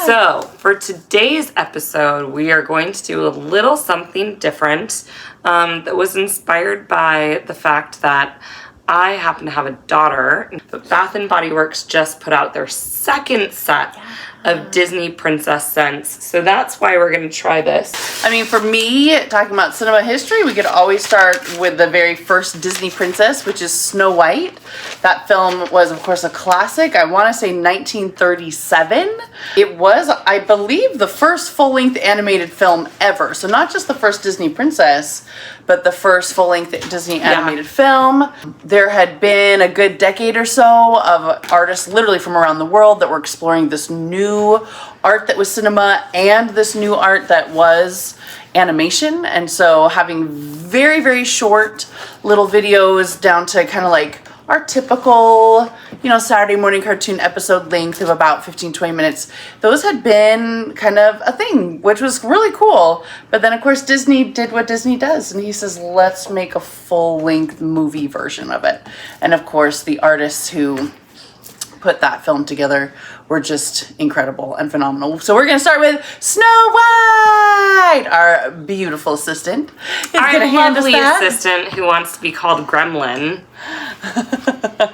So, for today's episode, we are going to do a little something different that was inspired by the fact that I happen to have a daughter, but Bath & Body Works just put out their second set of Disney princess scents. So that's why we're going to try this. I mean, for me, talking about cinema history, we could always start with the very first Disney princess, which is Snow White. That film was, of course, a classic. I want to say 1937. It was, I believe, the first full-length animated film ever. So not just the first Disney princess, but the first full-length Disney animated film. There had been a good decade or so of artists literally from around the world that were exploring this new art that was cinema and this new art that was animation. And so having very, very short little videos down to kind of like our typical, Saturday morning cartoon episode length of about 15-20 minutes. Those had been kind of a thing, which was really cool. But then, of course, Disney did what Disney does. And he says, let's make a full-length movie version of it. And, of course, the artists who put that film together were just incredible and phenomenal. So we're going to start with Snow White, our beautiful assistant. Our lovely assistant who wants to be called Gremlin.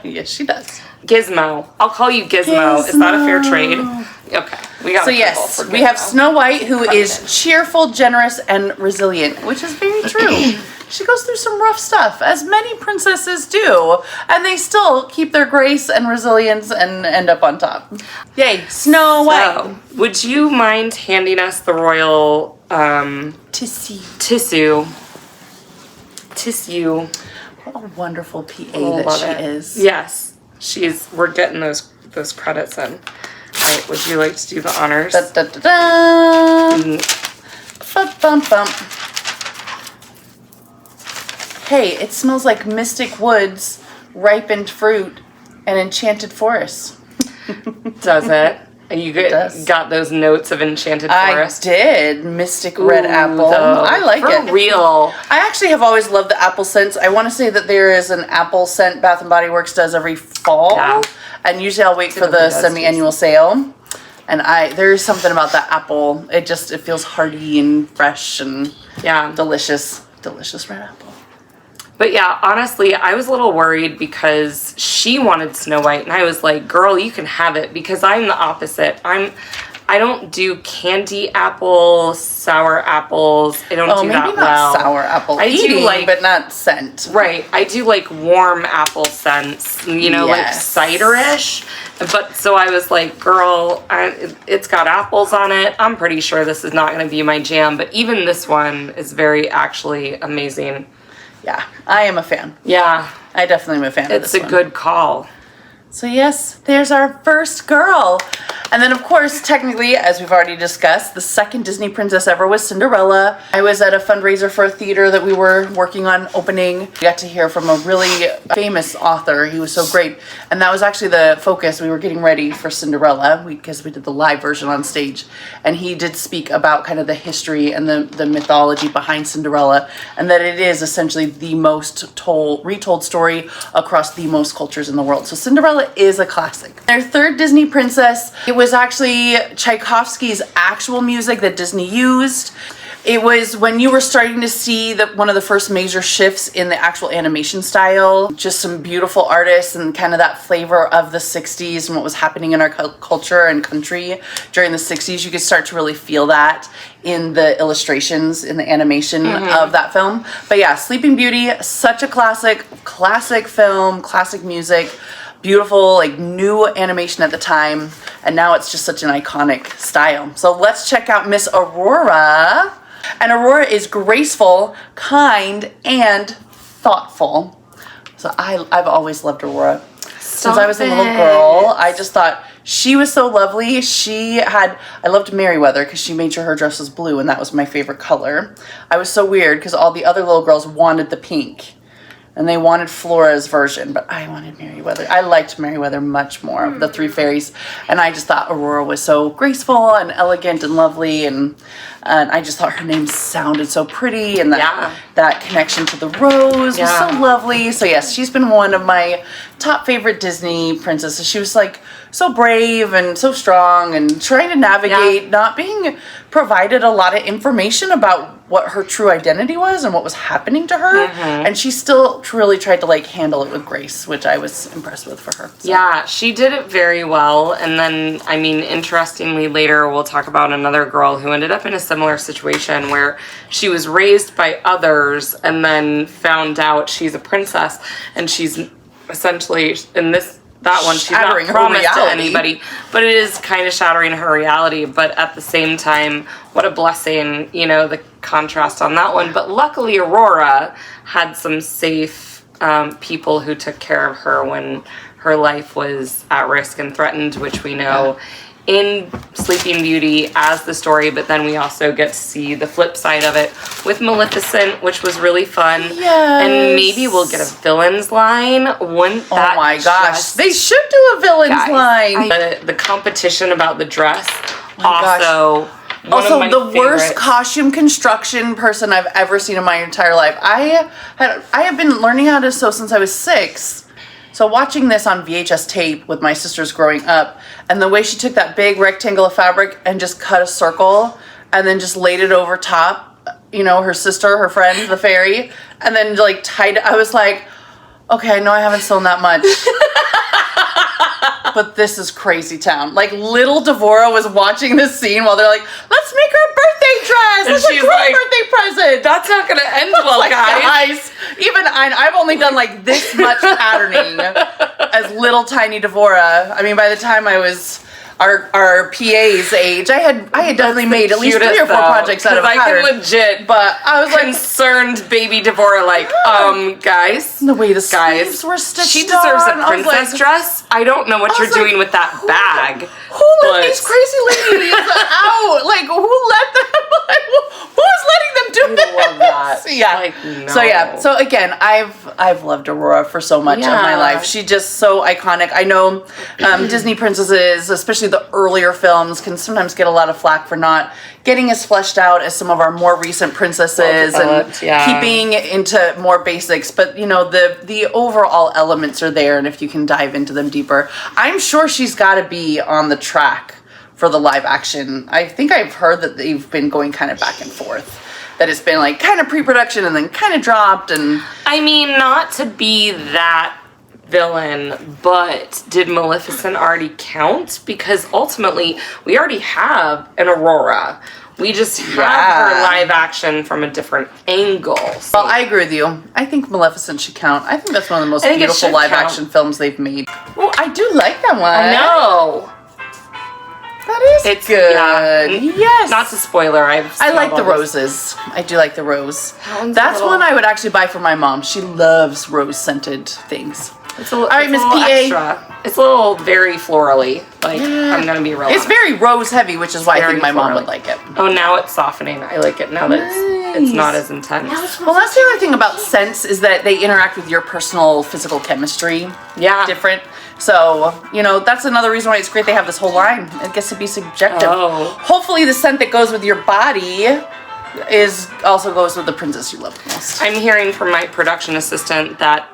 Yes, she does. Gizmo. I'll call you Gizmo. Is that a fair trade? Okay. So yes, we have Snow White, who is cheerful, generous, and resilient, which is very true. She goes through some rough stuff, as many princesses do, and they still keep their grace and resilience and end up on top. Yay, Snow White. So, would you mind handing us the royal tissue? What a wonderful PA that she is. Yes, we're getting those credits in. All right, would you like to do the honors? Da, da, da, da. Bum, bum. Hey, it smells like mystic woods, ripened fruit, and enchanted forests. Does it? You got those notes of enchanted forest? I did. Mystic red apple. I like it. For real. I actually have always loved the apple scents. I want to say that there is an apple scent Bath & Body Works does every fall. Yeah. And usually I'll wait for the semi-annual sale. And there's something about that apple. It feels hearty and fresh and delicious. Delicious red apple. But yeah, honestly, I was a little worried because she wanted Snow White, and I was like, girl, you can have it, because I'm the opposite. I don't do candy apples, sour apples. I don't do that well. Maybe not sour apple. But not scent. Right. I do like warm apple scents, like cider-ish. But so I was like, girl, it's got apples on it. I'm pretty sure this is not going to be my jam. But even this one is actually amazing. Yeah, I am a fan. Yeah. I definitely am a fan of this one. It's a good call. So yes, there's our first girl. And then, of course, technically, as we've already discussed, the second Disney princess ever was Cinderella. I was at a fundraiser for a theater that we were working on opening. We got to hear from a really famous author. He was so great. And that was actually the focus. We were getting ready for Cinderella because we did the live version on stage. And he did speak about kind of the history and the mythology behind Cinderella, and that it is essentially the most retold story across the most cultures in the world. So Cinderella is a classic. Their third Disney princess, it was actually Tchaikovsky's actual music that Disney used. It was when you were starting to see one of the first major shifts in the actual animation style. Just some beautiful artists and kind of that flavor of the 60s and what was happening in our culture and country during the 60s. You could start to really feel that in the illustrations, in the animation of that film. But yeah, Sleeping Beauty, such a classic film, classic music. Beautiful, like new animation at the time, and now it's just such an iconic style. So let's check out Miss Aurora. And Aurora is graceful, kind, and thoughtful. So I've always loved Aurora. Since I was a little girl, I just thought she was so lovely. I loved Merryweather because she made sure her dress was blue, and that was my favorite color. I was so weird because all the other little girls wanted the pink. and they wanted Flora's version, but I wanted Merryweather. I liked Merryweather much more of the three fairies, and I just thought Aurora was so graceful and elegant and lovely, and I just thought her name sounded so pretty, and that connection to the rose was so lovely. So yes, she's been one of my top favorite Disney princesses. She was like so brave and so strong, and trying to navigate not being provided a lot of information about what her true identity was and what was happening to her, and she still really tried to like handle it with grace, which I was impressed with for her. So. Yeah, she did it very well. And then, I mean, interestingly, later we'll talk about another girl who ended up in a similar situation where she was raised by others and then found out she's a princess, and she's essentially in that one, she's not promised to anybody, but it is kind of shattering her reality. But at the same time, what a blessing, you know, the contrast on that one. But luckily, Aurora had some safe people who took care of her when her life was at risk and threatened, which we know in Sleeping Beauty as the story, but then we also get to see the flip side of it with Maleficent, which was really fun. Yes. And maybe we'll get a villain's line. Wouldn't that Oh my gosh, they should do a villain's line. The competition about the dress, Also, the worst costume construction person I've ever seen in my entire life. I have been learning how to sew since I was 6. So watching this on VHS tape with my sisters growing up, and the way she took that big rectangle of fabric and just cut a circle and then just laid it over top, you know, her sister, her friend, the fairy, and then like tied it. I was like, okay, I know I haven't sewn that much. But this is crazy town. Like, little Devora was watching this scene while they're like, let's make her a birthday dress. And That's a she's great like, birthday present. That's not going to end well, Like, guys. Even I've only done like this much patterning as little tiny Devora. I mean, by the time I was our PA's age, I had definitely made at least 3 or 4 projects out of I pattern. can legit, but I was like concerned baby Devora, like, guys, the way the sleeves were stitched. She deserves on. a princess dress. I don't know what you're doing with that bag. Who let these crazy ladies out? Like, who let them? Like, who's letting them do this? Love that. Yeah. Like, no. So yeah. So again, I've loved Aurora for so much of my life. She's just so iconic. I know Disney princesses, especially the earlier films, can sometimes get a lot of flack for not getting as fleshed out as some of our more recent princesses and keeping into more basics. But you know, the overall elements are there, and if you can dive into them deeper, I'm sure she's got to be on the track for the live action. I think I've heard that they've been going kind of back and forth. That it's been like kind of pre-production and then kind of dropped. And I mean, not to be that villain, but did Maleficent already count? Because ultimately, we already have an Aurora. We just have her live action from a different angle. So. Well, I agree with you. I think Maleficent should count. I think that's one of the most beautiful live action films they've made. Well, I do like that one. I know. That is good. Yeah. Yes. Not to spoiler. I like the roses. I do like the rose. That's one I would actually buy for my mom. She loves rose-scented things. It's all right, Miss PA. Extra. It's a little very florally. Like, I'm going to be real. It's very rose heavy, which is why I think my mom would like it. Oh, now it's softening. I like it now that it's not as intense. Well, that's the other thing about scents is that they interact with your personal physical chemistry. Yeah. Different. So, you know, that's another reason why it's great they have this whole line. It gets to be subjective. Oh. Hopefully the scent that goes with your body also goes with the princess you love the most. I'm hearing from my production assistant that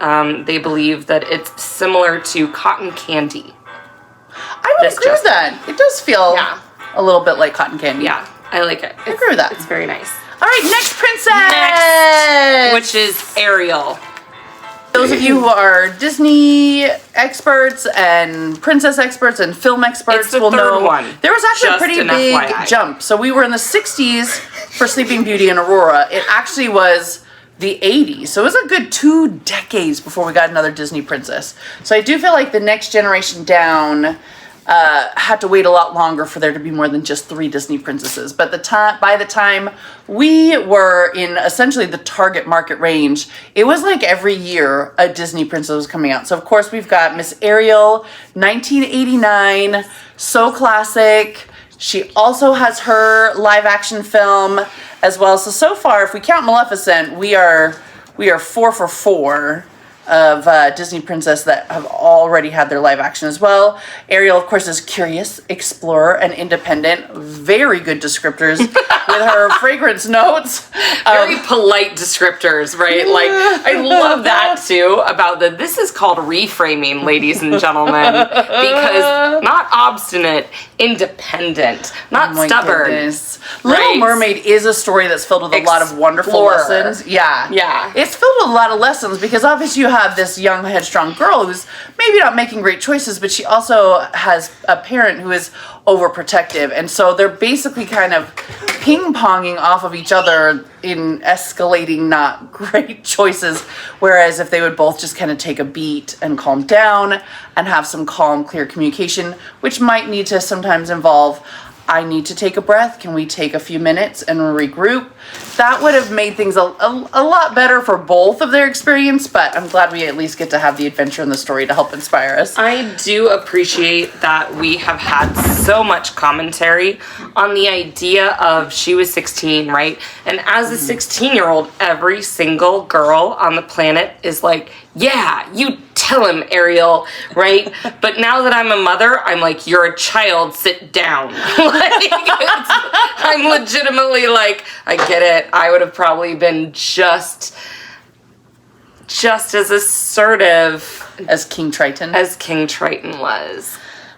they believe that it's similar to cotton candy. I would agree with that. It does feel a little bit like cotton candy. Yeah, I like it. I agree with that. It's very nice. All right, next princess! Next, which is Ariel. Those of you who are Disney experts and princess experts and film experts will know there was actually a pretty big jump. So we were in the 60s for Sleeping Beauty and Aurora. It actually was the 80s. So it was a good 2 decades before we got another Disney princess. So I do feel like the next generation down had to wait a lot longer for there to be more than just 3 Disney princesses. But by the time we were in essentially the target market range, it was like every year a Disney princess was coming out. So of course we've got Miss Ariel, 1989, so classic. She also has her live action film as well. So far, if we count Maleficent, we're we are 4 for 4 of Disney Princess that have already had their live action as well. Ariel, of course, is curious, explorer, and independent. Very good descriptors with her fragrance notes. Very polite descriptors, right? Like, I love that too, about this is called reframing, ladies and gentlemen, because not obstinate, independent, not stubborn. Goodness. Little Mermaid is a story that's filled with a lot of wonderful lessons. Yeah. Yeah. It's filled with a lot of lessons because obviously you have this young, headstrong girl who's maybe not making great choices, but she also has a parent who is overprotective. And so they're basically kind of ping-ponging off of each other in escalating not great choices. Whereas if they would both just kind of take a beat and calm down and have some calm, clear communication, which might need to sometimes involve, I need to take a breath. Can we take a few minutes and regroup? That would have made things a lot better for both of their experience, but I'm glad we at least get to have the adventure and the story to help inspire us. I do appreciate that we have had so much commentary on the idea of she was 16, right? And as a 16-year-old, every single girl on the planet is like, yeah, you tell him, Ariel, right? But now that I'm a mother, I'm like, you're a child, sit down. I'm legitimately like, I get it. I would have probably been just as assertive as King Triton. As King Triton was.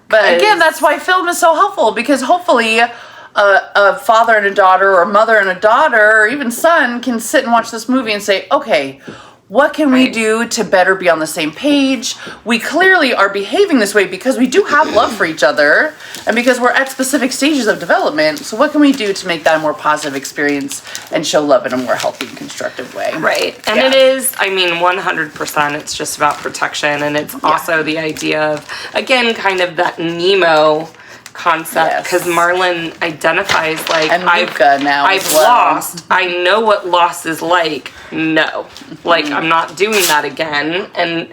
But again, that's why film is so helpful, because hopefully a father and a daughter, or a mother and a daughter, or even son can sit and watch this movie and say, okay, what can we do to better be on the same page? We clearly are behaving this way because we do have love for each other and because we're at specific stages of development. So what can we do to make that a more positive experience and show love in a more healthy and constructive way? Right. And it is, I mean, 100% it's just about protection. And it's also the idea of, again, kind of that Nemo concept, because Marlin identifies like, and Luca I've lost. I know what loss is like. No, like I'm not doing that again. And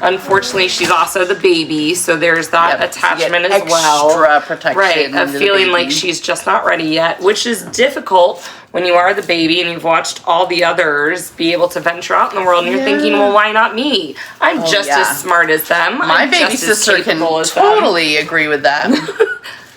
unfortunately, she's also the baby, so there's that attachment as well. Extra protection, right? Of feeling like she's just not ready yet, which is difficult when you are the baby and you've watched all the others be able to venture out in the world, and you're thinking, well, why not me? I'm just as smart as them. My baby sister can totally agree with that.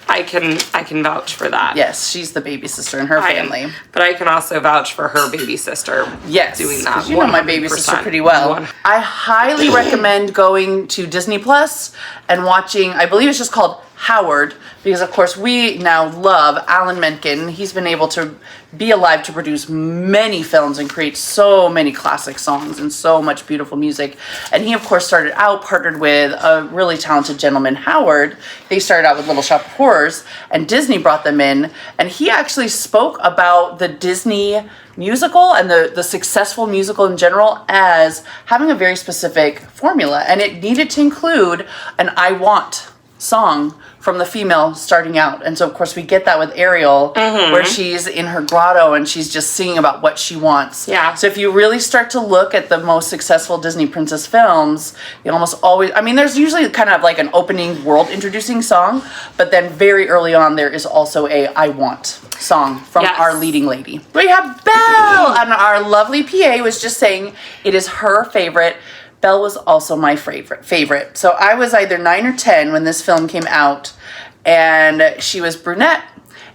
I can vouch for that. Yes, she's the baby sister in her family. But I can also vouch for her baby sister. Yes, doing that. You know my baby sister pretty well. I highly recommend going to Disney Plus and watching, I believe it's just called Howard, because of course we now love Alan Menken. He's been able to be alive to produce many films and create so many classic songs and so much beautiful music. And he of course started out partnered with a really talented gentleman, Howard. They started out with Little Shop of Horrors, and Disney brought them in, and he actually spoke about the Disney musical and the successful musical in general as having a very specific formula, and it needed to include an I Want song from the female starting out. And so of course we get that with Ariel, where she's in her grotto and she's just singing about what she wants. Yeah. So if you really start to look at the most successful Disney princess films, you almost always, I mean, there's usually kind of like an opening world introducing song, but then very early on there is also a I Want song from our leading lady. We have Belle, and our lovely PA was just saying it is her favorite. Belle was also my favorite. So I was either 9 or 10 when this film came out, and she was brunette,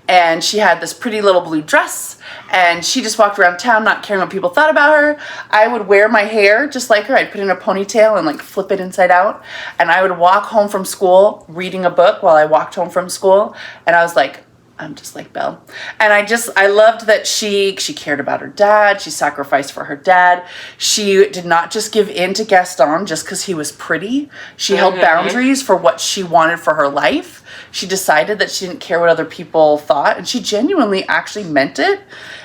and she had this pretty little blue dress, and she just walked around town not caring what people thought about her. I would wear my hair just like her. I'd put it in a ponytail and like flip it inside out, and I would walk home from school reading a book while I walked home from school, and I was like, I'm just like Belle. And I loved that she cared about her dad. She sacrificed for her dad. She did not just give in to Gaston just because he was pretty. She held boundaries for what she wanted for her life. She decided that she didn't care what other people thought, and she genuinely actually meant it.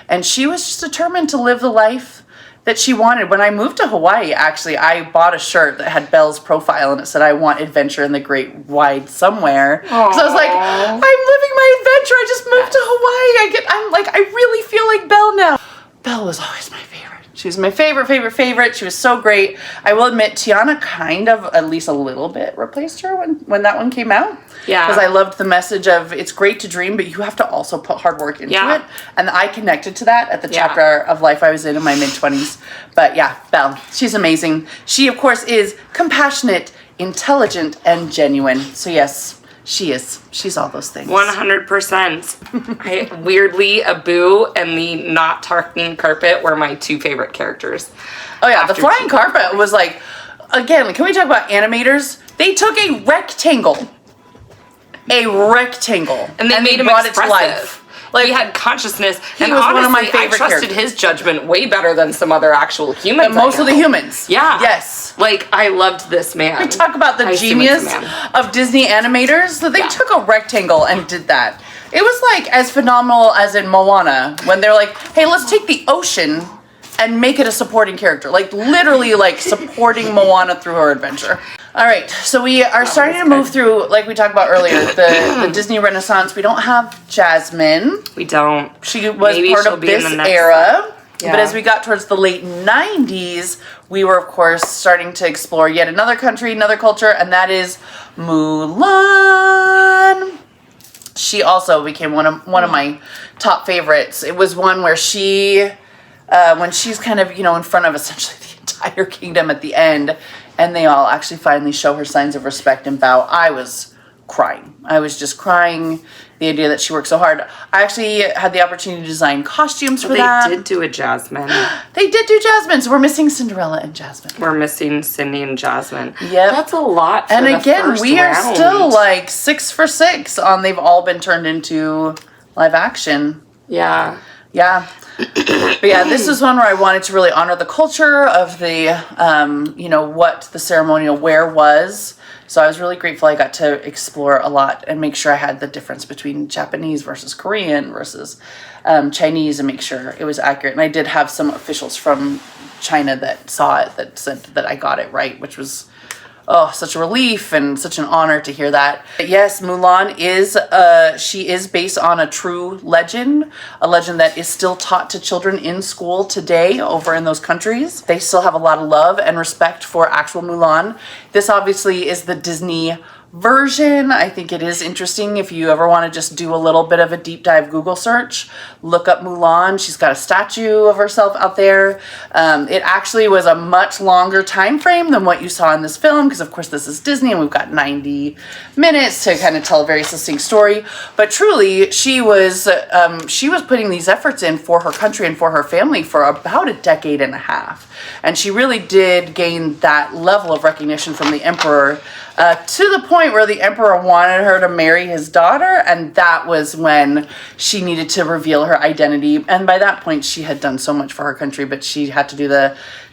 And she was just determined to live the life that she wanted. When I moved to Hawaii, actually, I bought a shirt that had Belle's profile, and it said, I want adventure in the great wide somewhere. So I was like, I'm living my adventure. I just moved to Hawaii. I really feel like Belle now. Belle was always my favorite. She was my favorite. She was so great. I will admit, Tiana kind of, at least a little bit, replaced her when that one came out. Yeah. Because I loved the message of, it's great to dream, but you have to also put hard work into it. And I connected to that at the chapter of life I was in my mid-20s. But yeah, Belle, she's amazing. She, of course, is compassionate, intelligent, and genuine. So yes, she is. She's all those things. 100%. Weirdly, Abu and the not talking carpet were my two favorite characters. Oh yeah, the flying carpet was like, again, can we talk about animators? They took a rectangle, and they made him brought it to life. Like, he had consciousness, he and was honestly, one of my favorite I trusted his judgment way better than some other actual humans. Than most of the humans. Yeah. Yes. Like, I loved this man. We talk about the genius of Disney animators. That they took a rectangle and did that. It was like as phenomenal as in Moana, when they're like, hey, let's take the ocean and make it a supporting character. Like, literally, like, supporting Moana through her adventure. All right, so we are starting to move through, like we talked about earlier, the Disney Renaissance. We don't have Jasmine. We don't. She was part of this era. Yeah. But as we got towards the late 90s, we were, of course, starting to explore yet another country, another culture, and that is Mulan. She also became one of my top favorites. It was one where she, when she's kind of, in front of essentially the entire kingdom at the end, and they all actually finally show her signs of respect and bow, I was crying. I was just crying. The idea that she worked so hard. I actually had the opportunity to design costumes for that. They did do a Jasmine. They did do Jasmine, so we're missing Cinderella and Jasmine. We're missing Cindy and Jasmine. Yep. That's a lot for and the again, first we are round. still like 6 for 6 on they've all been turned into live action. Yeah. Yeah. But yeah, this is one where I wanted to really honor the culture of the, what the ceremonial wear was. So I was really grateful I got to explore a lot and make sure I had the difference between Japanese versus Korean versus Chinese and make sure it was accurate. And I did have some officials from China that saw it that said that I got it right, which was such a relief and such an honor to hear that. But yes, Mulan she is based on a true legend, a legend that is still taught to children in school today over in those countries. They still have a lot of love and respect for actual Mulan. This obviously is the Disney version. I think it is interesting if you ever want to just do a little bit of a deep dive Google search, look up Mulan. She's got a statue of herself out there. It actually was a much longer time frame than what you saw in this film because of course this is Disney and we've got 90 minutes to kind of tell a very succinct story. But truly she was putting these efforts in for her country and for her family for about a decade and a half. And she really did gain that level of recognition from the emperor to the point where the emperor wanted her to marry his daughter, and that was when she needed to reveal her identity. And by that point, she had done so much for her country, but she had to do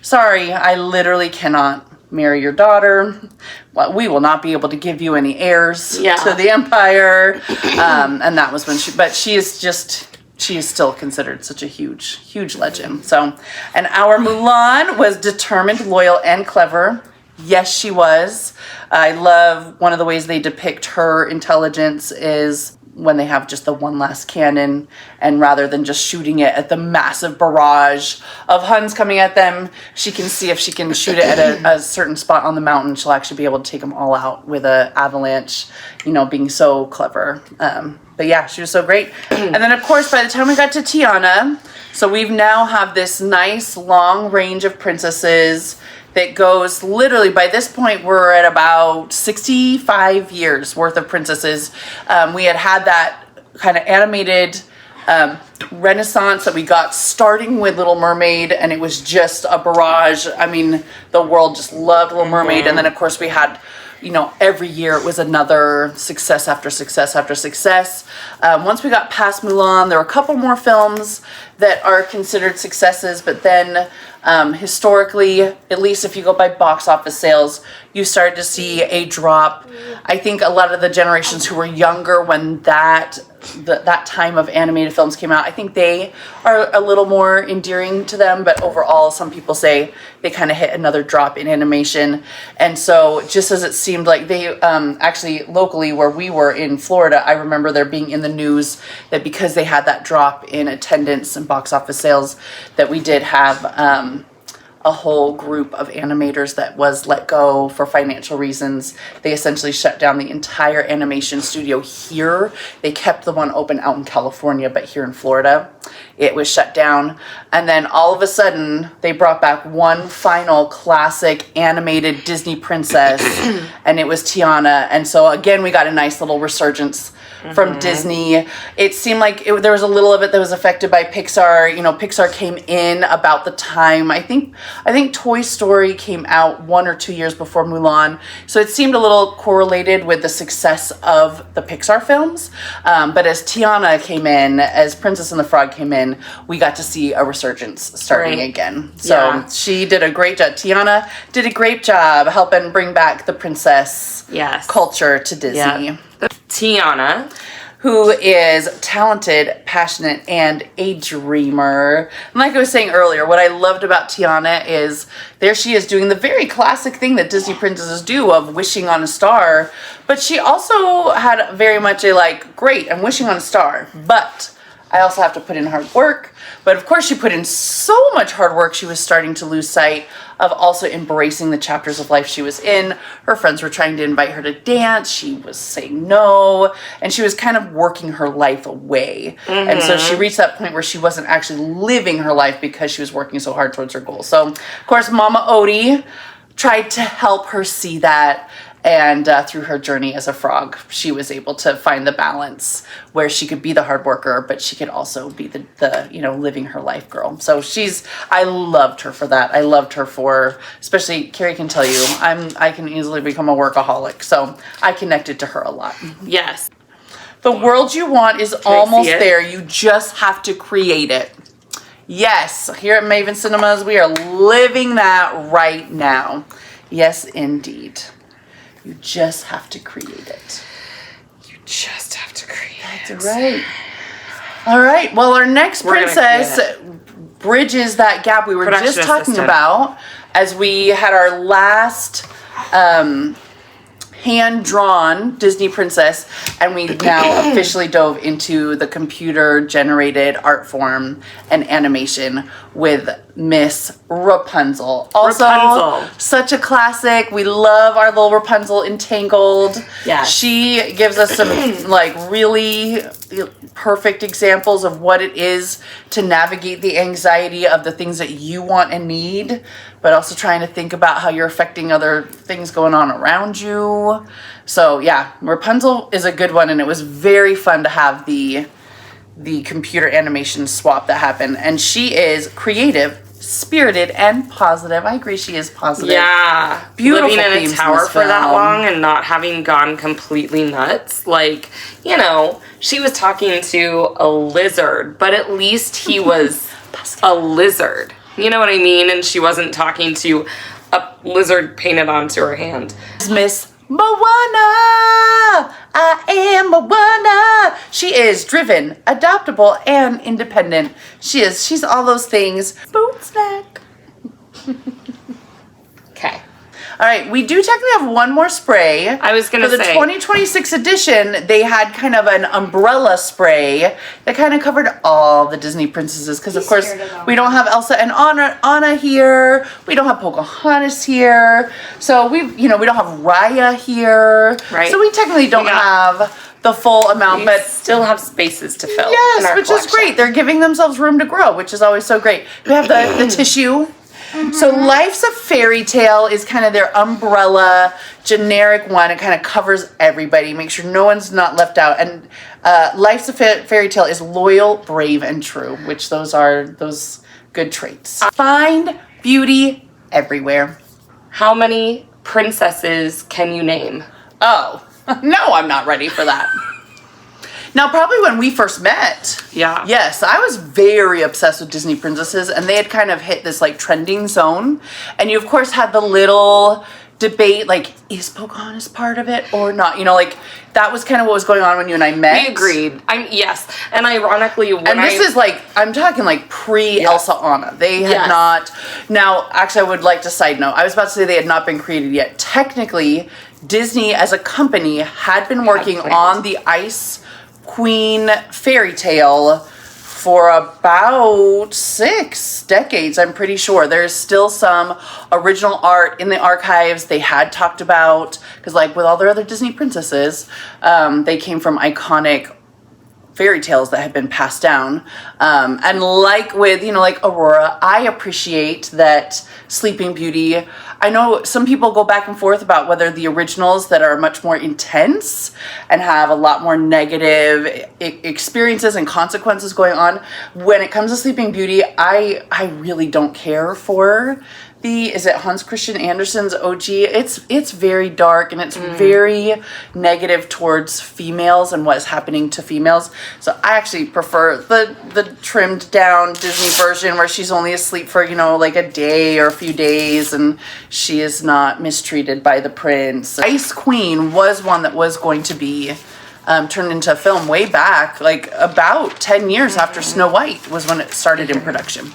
sorry, I literally cannot marry your daughter. Well, we will not be able to give you any heirs to the empire. And that was when she is still considered such a huge, huge legend. So, and our Mulan was determined, loyal, and clever. Yes, she was. I love one of the ways they depict her intelligence is when they have just the one last cannon, and rather than just shooting it at the massive barrage of Huns coming at them, she can see if she can shoot it at a certain spot on the mountain, she'll actually be able to take them all out with an avalanche, being so clever. But yeah, she was so great. And then of course, by the time we got to Tiana, so we've now have this nice long range of princesses that goes literally, by this point, we're at about 65 years worth of princesses. We had that kind of animated renaissance that we got starting with Little Mermaid, and it was just a barrage. I mean, the world just loved Little Mermaid. And then, of course, we had, every year it was another success after success after success. Once we got past Mulan, there were a couple more films that are considered successes, but then historically, at least if you go by box office sales, you started to see a drop. I think a lot of the generations who were younger when that that time of animated films came out. I think they are a little more endearing to them, but overall, some people say they kind of hit another drop in animation. And so just as it seemed like they, actually locally where we were in Florida, I remember there being in the news that because they had that drop in attendance and box office sales, that we did have, a whole group of animators that was let go for financial reasons. They essentially shut down the entire animation studio here. They kept the one open out in California, but here in Florida, it was shut down. And then all of a sudden, they brought back one final classic animated Disney princess, and it was Tiana. And so again, we got a nice little resurgence from Disney. It seemed like there was a little of it that was affected by Pixar. You know, Pixar came in about the time, I think Toy Story came out 1 or 2 years before Mulan. So it seemed a little correlated with the success of the Pixar films. But as Tiana came in, as Princess and the Frog came in, we got to see a resurgence starting again. So she did a great job. Tiana did a great job helping bring back the princess culture to Disney. Yeah. Tiana, who is talented, passionate, and a dreamer. And like I was saying earlier, what I loved about Tiana is there she is doing the very classic thing that Disney princesses do of wishing on a star. But she also had very much a like, great, I'm wishing on a star, but I also have to put in hard work. But of course, she put in so much hard work, she was starting to lose sight of also embracing the chapters of life she was in. Her friends were trying to invite her to dance. She was saying no, and she was kind of working her life away. And so she reached that point where she wasn't actually living her life because she was working so hard towards her goals. So, of course, Mama Odie tried to help her see that. And through her journey as a frog, she was able to find the balance where she could be the hard worker, but she could also be the living her life girl. So I loved her for that. I loved her for, especially Carrie can tell you, I can easily become a workaholic. So I connected to her a lot. Yes. The world you want is almost there. You just have to create it. Yes, here at Maven Cinemas, we are living that right now. Yes, indeed. You just have to create it. You just have to create it. That's right. All right. Well, our next princess bridges that gap we were just talking about as we had our last hand-drawn Disney princess, and we now officially dove into the computer-generated art form and animation with Miss Rapunzel. Also, such a classic. We love our little Rapunzel Entangled. Yeah. She gives us some like really perfect examples of what it is to navigate the anxiety of the things that you want and need, but also trying to think about how you're affecting other things going on around you. So yeah, Rapunzel is a good one, and it was very fun to have the computer animation swap that happened. And she is creative, spirited, and positive. I agree, she is positive. Yeah. Beautiful. Living in a tower for that long and not having gone completely nuts. Like, she was talking to a lizard, but at least he was a lizard. You know what I mean? And she wasn't talking to a lizard painted onto her hand. Miss Moana! I am Moana! She is driven, adaptable, and independent. She's all those things. Boot snack. Okay. All right, we do technically have one more spray. I was going to say. For the 2026 edition, they had kind of an umbrella spray that kind of covered all the Disney princesses. Because, of course, we don't have Elsa and Anna here. We don't have Pocahontas here. So, we don't have Raya here. Right. So, we technically don't have the full amount, but still have spaces to fill. Yes, which is great. They're giving themselves room to grow, which is always so great. We have the tissue. So Life's a Fairy Tale is kind of their umbrella, generic one. It kind of covers everybody, make sure no one's not left out. And Life's a Fairy Tale is loyal, brave, and true, which those are those good traits. Find beauty everywhere. How many princesses can you name? Oh, no, I'm not ready for that. Now, probably when we first met, yes, I was very obsessed with Disney princesses, and they had kind of hit this like trending zone. And you, of course, had the little debate, like, is Pocahontas part of it or not? You know, like, that was kind of what was going on when you and I met. We agreed. Yes. And ironically, when this is like, I'm talking like pre-Elsa Anna. They had not, now, actually, I would like to side note, I was about to say they had not been created yet. Technically, Disney as a company had been working on the Ice Queen fairy tale for about 6 decades, I'm pretty sure. There's still some original art in the archives they had talked about, because like with all their other Disney princesses, they came from iconic fairy tales that had been passed down. And like with, you know, like Aurora, I appreciate that Sleeping Beauty, I know some people go back and forth about whether the originals that are much more intense and have a lot more negative experiences and consequences going on. When it comes to Sleeping Beauty, I really don't care for is it Hans Christian Andersen's OG? It's very dark and it's very negative towards females and what is happening to females. So I actually prefer the trimmed down Disney version where she's only asleep for, you know, like a day or a few days and she is not mistreated by the prince. Ice Queen was one that was going to be turned into a film way back, like about 10 years after Snow White was when it started in production.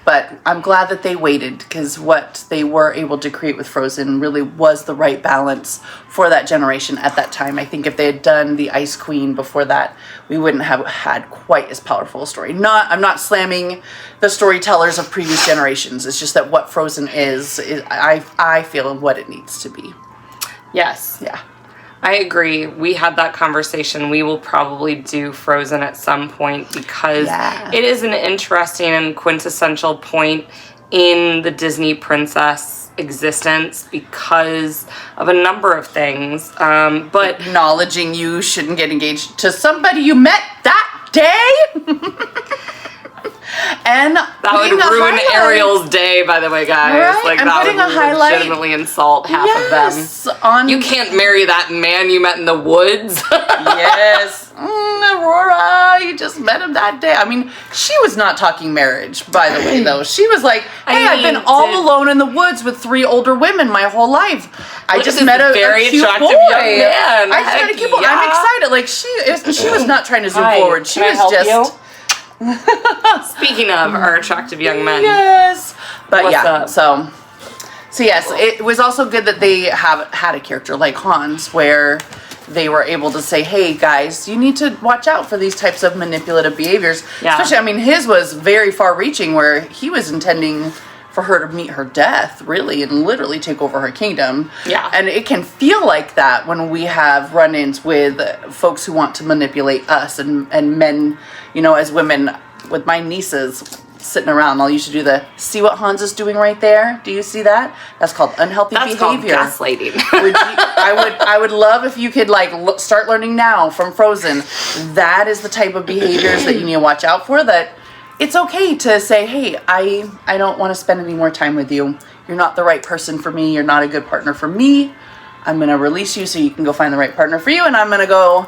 But I'm glad that they waited, because what they were able to create with Frozen really was the right balance for that generation at that time. I think if they had done the Ice Queen before that, we wouldn't have had quite as powerful a story. I'm not slamming the storytellers of previous generations. It's just that what Frozen is I feel what it needs to be. Yes. Yeah. I agree. We had that conversation. We will probably do Frozen at some point because it is an interesting and quintessential point in the Disney princess existence because of a number of things. But acknowledging you shouldn't get engaged to somebody you met that day. And that would ruin Ariel's day, by the way, guys. Right? Like, and that would legitimately insult half of them. You can't marry that man you met in the woods. Yes. Aurora, you just met him that day. I mean, she was not talking marriage, by the way, though. She was like, hey, I've been all alone in the woods with 3 older women my whole life. I just met a very cute attractive boy. young man. I just met a cute boy. I'm excited. Like, she was not trying to zoom forward. She was just... Speaking of our attractive young men. Yes. But What's up? So yes, it was also good that they had a character like Hans where they were able to say, hey guys, you need to watch out for these types of manipulative behaviors. Yeah. Especially, I mean, his was very far reaching where he was intending for her to meet her death, really, and literally take over her kingdom. Yeah. And it can feel like that when we have run-ins with folks who want to manipulate us and men, you know, as women. With my nieces sitting around, I'll usually do see what Hans is doing right there? Do you see that? That's called unhealthy behavior. That's called gaslighting. I would love if you could start learning now from Frozen. That is the type of behaviors that you need to watch out for. That it's okay to say, hey, I don't want to spend any more time with you. You're not the right person for me. You're not a good partner for me. I'm going to release you so you can go find the right partner for you, and I'm going to go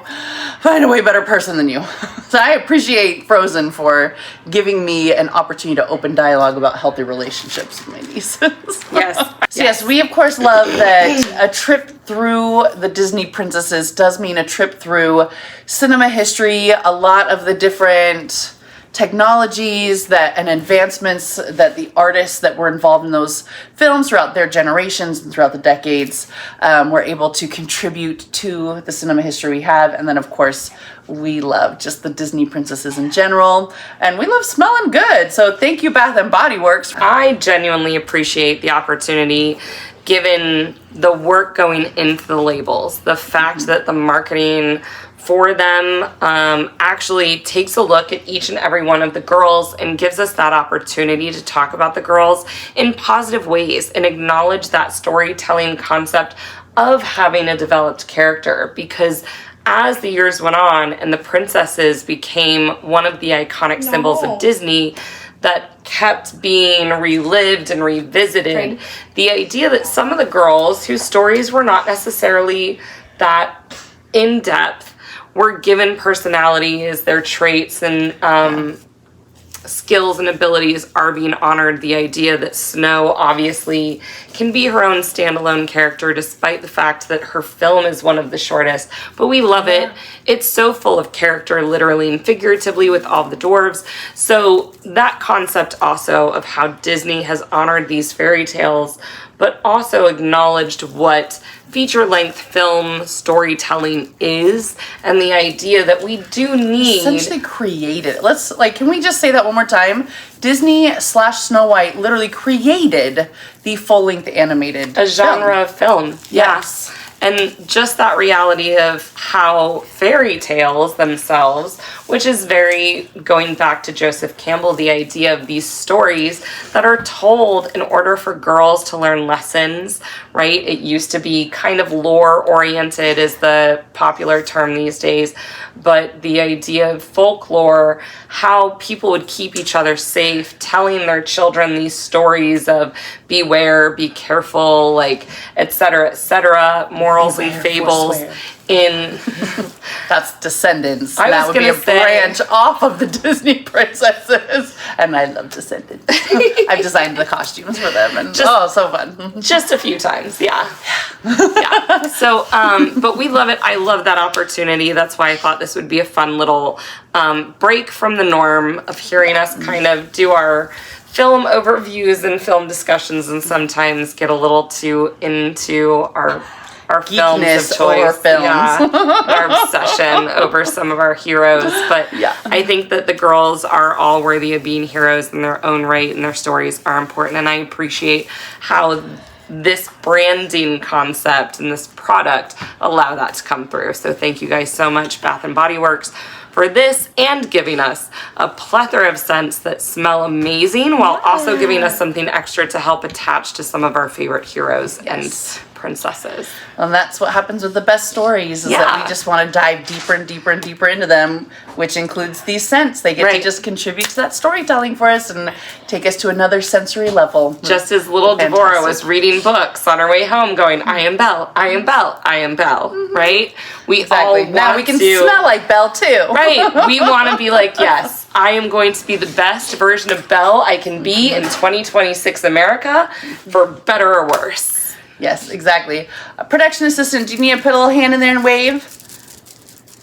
find a way better person than you. So I appreciate Frozen for giving me an opportunity to open dialogue about healthy relationships with my nieces. Yes. Yes, we of course love that a trip through the Disney princesses does mean a trip through cinema history, a lot of the different technologies and advancements that the artists that were involved in those films throughout their generations and throughout the decades were able to contribute to the cinema history we have. And then, of course, we love just the Disney princesses in general. And we love smelling good. So thank you, Bath & Body Works. I genuinely appreciate the opportunity given the work going into the labels. The fact that the marketing for them actually takes a look at each and every one of the girls and gives us that opportunity to talk about the girls in positive ways and acknowledge that storytelling concept of having a developed character. Because as the years went on and the princesses became one of the iconic symbols of Disney that kept being relived and revisited, the idea that some of the girls whose stories were not necessarily that in-depth were given personalities, their traits, and skills and abilities are being honored. The idea that Snow obviously can be her own standalone character despite the fact that her film is one of the shortest, but we love it. It's so full of character, literally and figuratively, with all the dwarves. So that concept also of how Disney has honored these fairy tales, but also acknowledged what feature-length film storytelling is, and the idea that we do need... Essentially created. Can we just say that one more time? Disney/Snow White literally created the full-length animated a genre of film. Yes. And just that reality of how fairy tales themselves, which is very going back to Joseph Campbell, the idea of these stories that are told in order for girls to learn lessons, right? It used to be kind of lore oriented is the popular term these days, but the idea of folklore, how people would keep each other safe, telling their children these stories of beware, be careful, like, etc., morals and fables in... That's Descendants. I that was would be a gonna say- branch off of the Disney princesses. And I love Descendants. I've designed the costumes for them. And so fun. Just a few times, yeah. So, but we love it. I love that opportunity. That's why I thought this would be a fun little break from the norm of hearing us kind of do our film overviews and film discussions, and sometimes get a little too into our films Geekness of choice. over films. Yeah, our obsession over some of our heroes. But I think that the girls are all worthy of being heroes in their own right, and their stories are important. And I appreciate how this branding concept and this product allow that to come through. So thank you guys so much, Bath and Body Works, for this and giving us a plethora of scents that smell amazing while also giving us something extra to help attach to some of our favorite heroes and princesses. And that's what happens with the best stories, is that we just want to dive deeper and deeper and deeper into them, which includes these scents. They get to just contribute to that storytelling for us and take us to another sensory level. Just as little Devorah was reading books on her way home going, I am Belle, I am Belle, I am Belle, right? We all want now we can smell like Belle too. Right. We want to be like, yes, I am going to be the best version of Belle I can be in 2026 America, for better or worse. Yes, exactly. Production assistant, do you need to put a little hand in there and wave?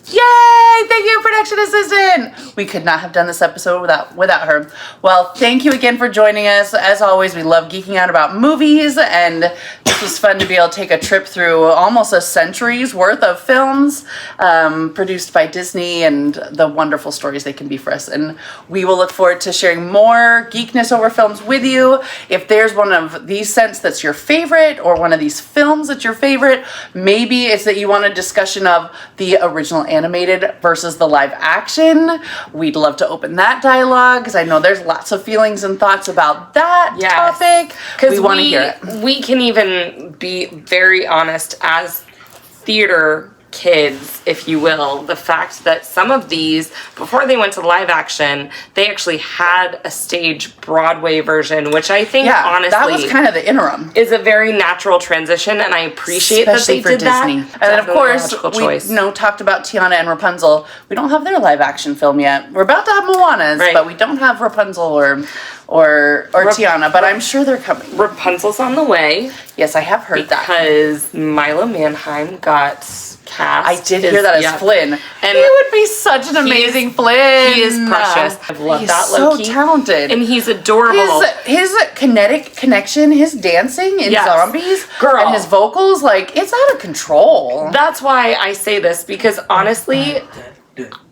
Yay! Thank you, production assistant! We could not have done this episode without her. Well, thank you again for joining us. As always, we love geeking out about movies, and this was fun to be able to take a trip through almost a century's worth of films produced by Disney and the wonderful stories they can be for us. And we will look forward to sharing more geekness over films with you. If there's one of these scents that's your favorite, or one of these films that's your favorite, maybe it's that you want a discussion of the original animated versus the live action. We'd love to open that dialogue, because I know there's lots of feelings and thoughts about that topic. Because we want to hear it. We can even be very honest as theater kids, if you will, the fact that some of these, before they went to live action, they actually had a stage Broadway version, which I think honestly that was kind of the interim, is a very natural transition, and I appreciate especially that they did Disney. that. And then of course we talked about Tiana and Rapunzel. We don't have their live action film yet. We're about to have Moana's, but we don't have Rapunzel or Tiana, but I'm sure they're coming. Rapunzel's on the way. Yes, I have heard that. Because Milo Manheim got cast. I did hear that as Flynn. And he would be such an amazing Flynn. He is precious. I've loved that Loki. So talented. And he's adorable. His kinetic connection, his dancing in Zombies, and his vocals, like, it's out of control. That's why I say this, because honestly,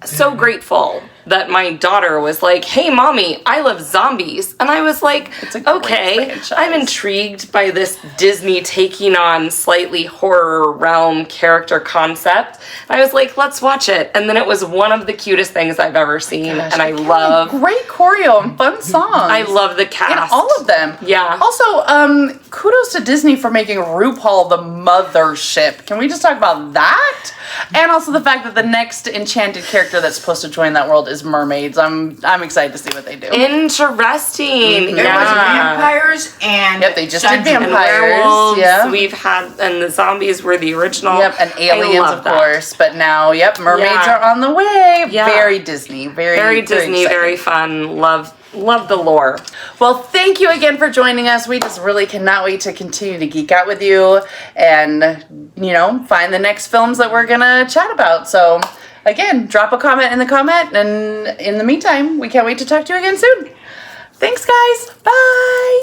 so grateful that my daughter was like, hey mommy, I love zombies. And I was like, okay, I'm intrigued by this Disney taking on slightly horror realm character concept. And I was like, let's watch it. And then it was one of the cutest things I've ever seen. And I love great choreo and fun songs. I love the cast. And all of them. Yeah. Also, kudos to Disney for making RuPaul the mothership. Can we just talk about that? And also the fact that the next enchanted character that's supposed to join that world is versus mermaids. I'm excited to see what they do. Interesting. There was vampires and Yep, they just did dungeons. And vampires. werewolves. Yeah. We've had, and the zombies were the original. Yep, and aliens, I love of that. course. But now, mermaids Yeah. are on the way. Yeah. Very Disney. Very Disney, exciting. very fun. Love the lore. Well, thank you again for joining us. We just really cannot wait to continue to geek out with you and, find the next films that we're going to chat about. So, again, drop a comment in the comment. And in the meantime, we can't wait to talk to you again soon. Thanks, guys. Bye.